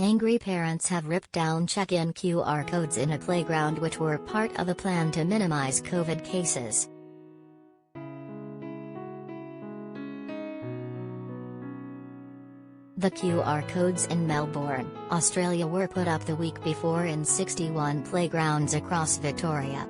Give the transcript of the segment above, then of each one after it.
Angry parents have ripped down check-in QR codes in a playground which were part of a plan to minimize COVID cases. The QR codes in Melbourne, Australia were put up the week before in 61 playgrounds across Victoria.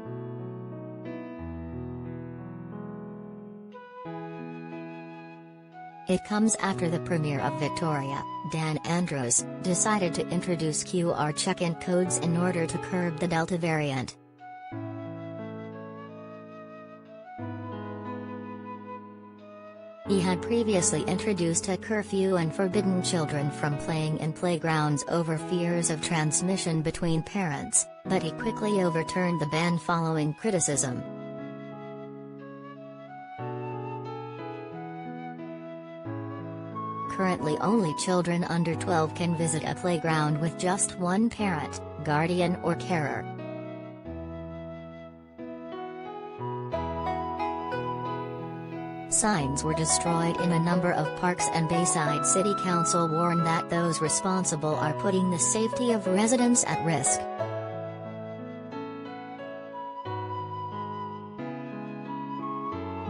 It comes after the Premier of Victoria, Dan Andrews, decided to introduce QR check-in codes in order to curb the Delta variant. He had previously introduced a curfew and forbidden children from playing in playgrounds over fears of transmission between parents, but he quickly overturned the ban following criticism. Currently only children under 12 can visit a playground with just one parent, guardian or carer. Signs were destroyed in a number of parks, and Bayside City Council warned that those responsible are putting the safety of residents at risk.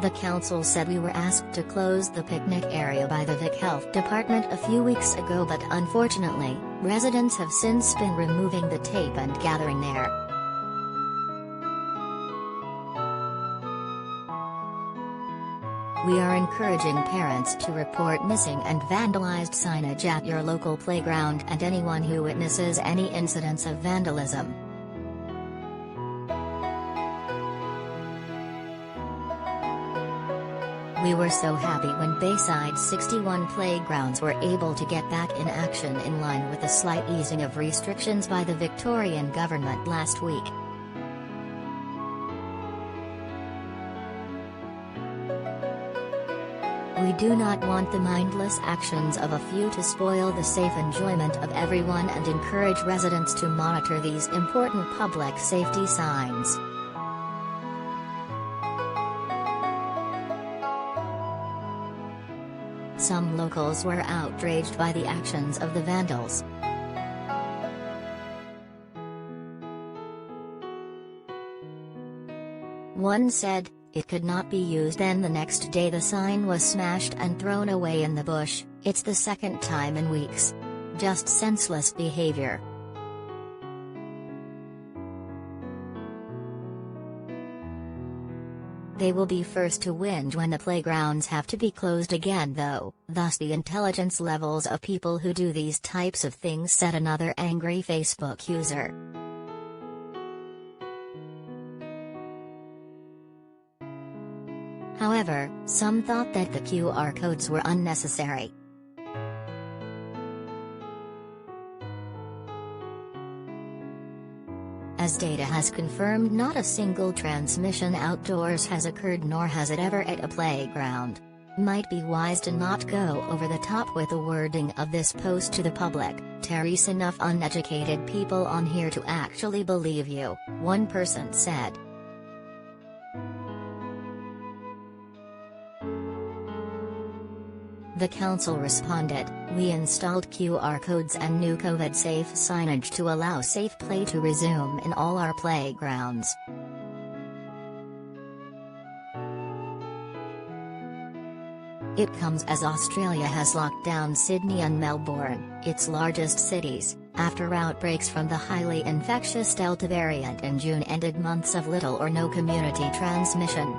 The council said we were asked to close the picnic area by the Vic Health Department a few weeks ago, but unfortunately, residents have since been removing the tape and gathering there. We are encouraging parents to report missing and vandalized signage at your local playground and anyone who witnesses any incidents of vandalism. We were so happy when Bayside 61 playgrounds were able to get back in action in line with the slight easing of restrictions by the Victorian government last week. We do not want the mindless actions of a few to spoil the safe enjoyment of everyone and encourage residents to monitor these important public safety signs. Some locals were outraged by the actions of the vandals. One said, "It could not be used." Then the next day the sign was smashed and thrown away in the bush. It's the second time in weeks. Just senseless behavior. They will be first to whinge when the playgrounds have to be closed again though, thus the intelligence levels of people who do these types of things, said another angry Facebook user. However, some thought that the QR codes were unnecessary. As data has confirmed, not a single transmission outdoors has occurred, nor has it ever at a playground. Might be wise to not go over the top with the wording of this post to the public. "There's enough uneducated people on here to actually believe you," one person said. The council responded, "We installed QR codes and new COVID-safe signage to allow safe play to resume in all our playgrounds." It comes as Australia has locked down Sydney and Melbourne, its largest cities, after outbreaks from the highly infectious Delta variant in June ended months of little or no community transmission.